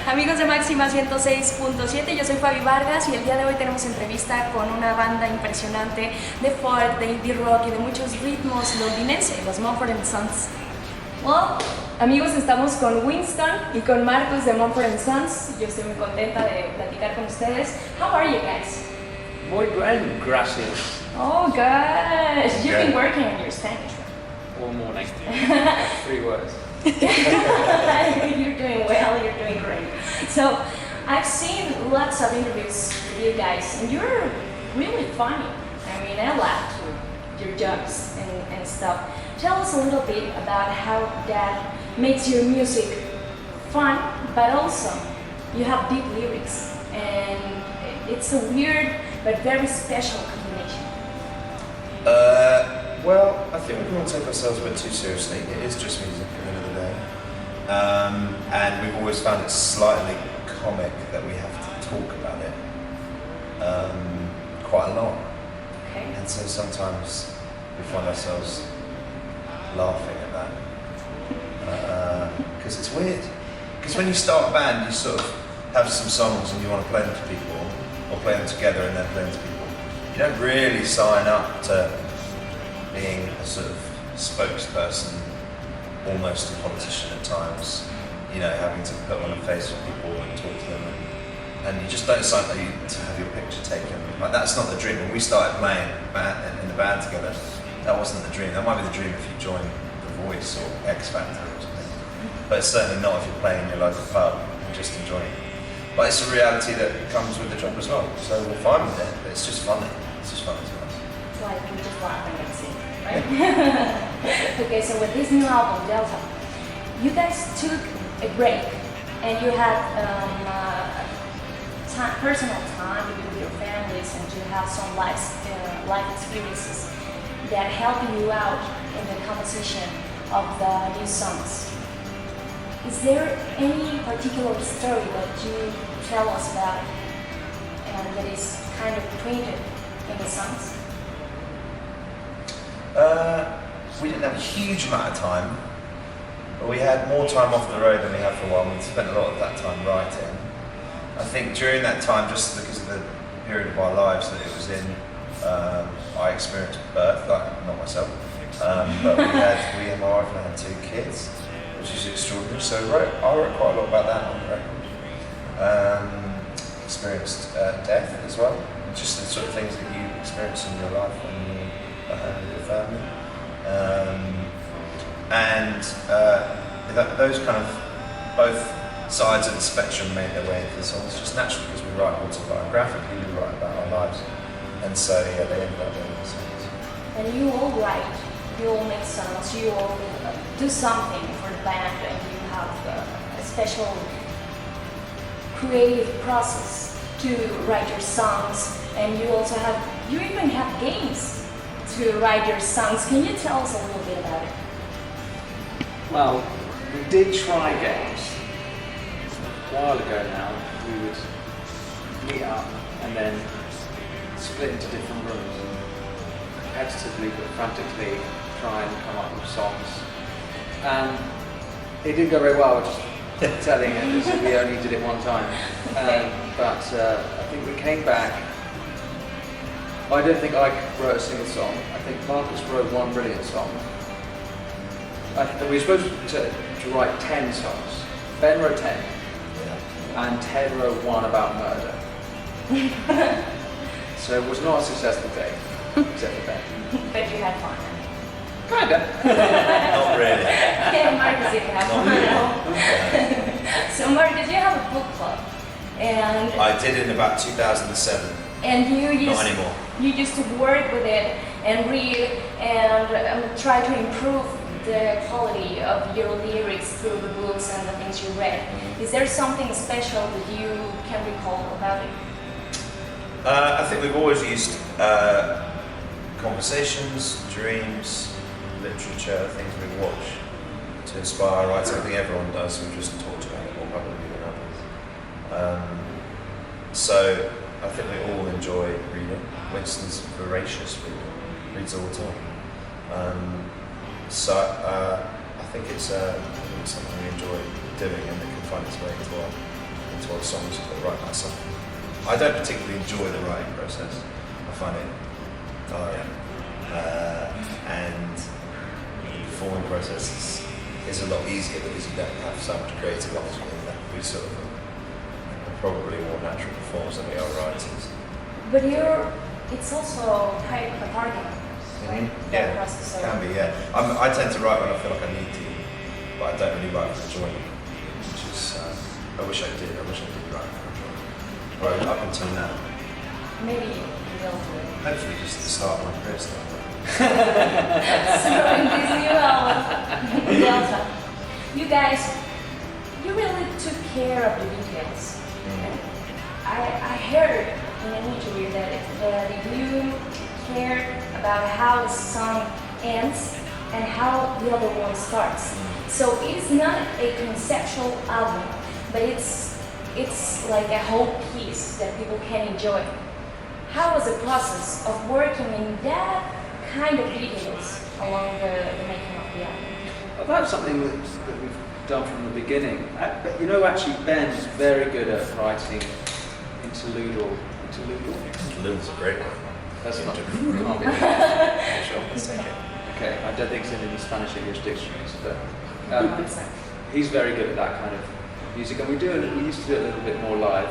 Amigos de Máxima 106.7, yo soy Fabiola Vargas y el día de hoy tenemos entrevista con una banda impresionante de folk, de indie rock y de muchos ritmos londinenses, los Mumford Sons. Well, amigos, estamos con Winston y con Marcus de Mumford Sons. Yo estoy muy contenta de platicar con ustedes. How are you guys? Muy bien, gracias. Oh gosh, you've been working on your Spanish. All morning. 3 words. You're doing well, you're doing great. So, I've seen lots of interviews with you guys, and you're really funny. I mean, I laughed with your jokes and stuff. Tell us a little bit about how that makes your music fun, but also you have deep lyrics, and it's a weird but very special combination. Well, I think we can't take ourselves a bit too seriously. It is just music at the end of the day. And we've always found it slightly comic that we have to talk about it quite a lot. Okay. And so sometimes we find ourselves laughing at that. Because it's weird. Because when you start a band, you sort of have some songs and you want to play them to people, or play them together and then play them to people. You don't really sign up to being a sort of spokesperson, almost a politician at times, you know, having to put on a face for people and talk to them, and you just don't sign up to have your picture taken. Like, that's not the dream. When we started playing in the band together, that wasn't the dream. That might be the dream if you join The Voice or X Factor or something, but it's certainly not if you're playing in your local pub and just enjoying it. But it's a reality that comes with the job as well, so we're fine with it, but it's just funny. It's just funny to us. It's like you're just laughing and singing, right? Okay, so with this new album, Delta, you guys took a break and you had personal time to be with your families and to have some life experiences that help you out in the composition of the new songs. Is there any particular story that you tell us about and that is kind of printed in the songs? We didn't have a huge amount of time, but we had more time off the road than we had for a while. We spent a lot of that time writing. I think during that time, just because of the period of our lives that it was in, I experienced birth, not myself, but we and my wife and I had 2 kids, which is extraordinary. So I wrote quite a lot about that on the record. Experienced death as well, just the sort of things that you experience in your life when you're with your family. Those kind of both sides of the spectrum made their way into the songs just naturally because we write autobiographically, we write about our lives, and so yeah, they ended up being the songs. And you all write, you all make songs, you all do something for the band, and you have a special creative process to write your songs, and you even have games to write your songs. Can you tell us a little bit about it? Well, we did try games a while ago now. We would meet up and then split into different rooms and competitively but frantically try and come up with songs. And it didn't go very well, just telling it because we only did it one time. But I think we came back. I don't think I wrote a single song. I think Marcus wrote one brilliant song. We were supposed to write 10 songs. Ben wrote 10, and Ted wrote one about murder. So it was not a successful day, except for Ben. But you had fun. Kinda. Not really. Yeah, Marcus didn't have fun. So Marcus, you have a book club, and I did in about 2007. And you used, Not anymore. You used to work with it and read and try to improve the quality of your lyrics through the books and the things you read. Is there something special that you can recall about it? I think we've always used conversations, dreams, literature, things we watch to inspire our writing. I think everyone does. We've just talked about it more publicly than others. So I think we all enjoy reading. Winston's voracious reader, reads all the time. So I think it's something we enjoy doing and that can find its way into our into what songs to write myself. I don't particularly enjoy the writing process. I find it tiring. And the performing process is a lot easier because you don't have so much creative energy in that. We sort of probably more natural performers than we are writers. But it's also quite cathartic, right? That process of- Can be, yeah. I tend to write when I feel like I need to, but I don't really write for enjoyment, which is, I wish I did write for enjoyment. Right, up until now. Maybe you will do it. Hopefully just the start of my career stuff. So in this new album, Delta, you guys, you really took care of the details. I heard in an interview that you cared about how the song ends and how the other one starts. So it is not a conceptual album, but it's like a whole piece that people can enjoy. How was the process of working in that kind of details along the making of the album? Well, that's something that we've done from the beginning. But you know, actually, Ben's very good at writing interlude. Interlude's a great one. That's not. Can't be. Sure, let's take it. Okay, I don't think it's in any Spanish-English dictionaries, but he's very good at that kind of music, and we used to do it a little bit more live.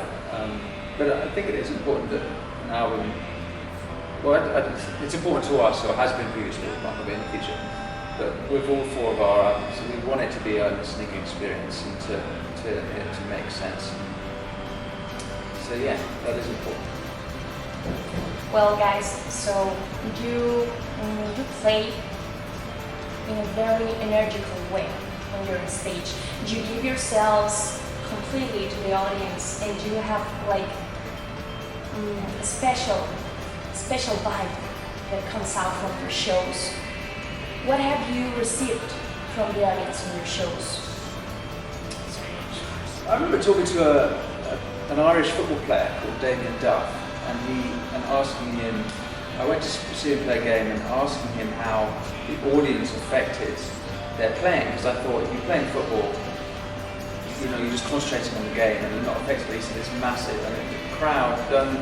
But I think it is important that an album. Well, it's important to us, or has been previously, it might not be in the future. But with all four of our albums, we want it to be a listening experience and to make sense. So yeah, that is important. Well, guys, so you play in a very energical way when you're on stage. You give yourselves completely to the audience, and you have like a special vibe that comes out from your shows. What have you received from the audience in your shows? I remember talking to an Irish football player called Damien Duff, and asking him. I went to see him play a game and asking him how the audience affected their playing, because I thought if you're playing football, you know, you're just concentrating on the game and you're not affected. He said it's massive, and if the crowd don't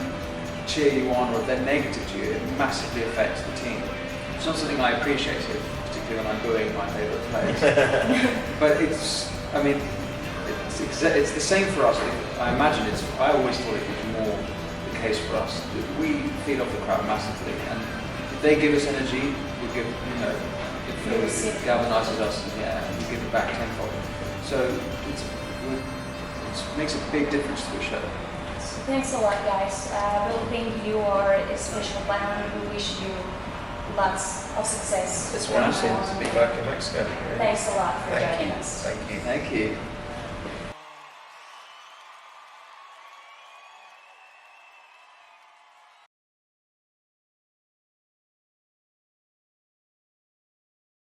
cheer you on or if they're negative to you, it massively affects the team. It's not something I appreciated, particularly when I'm booing my favourite players. But it's the same for us. I imagine I always thought it was more the case for us. We feed off the crowd massively, and if they give us energy, we give, it galvanizes us, and we give it back tenfold. So it makes a big difference to the show. Thanks a lot, guys. I really think you are a special band. We wish you lots of success. It's wonderful to be back in Mexico. Thanks a lot for joining us. Thank you. Thank you.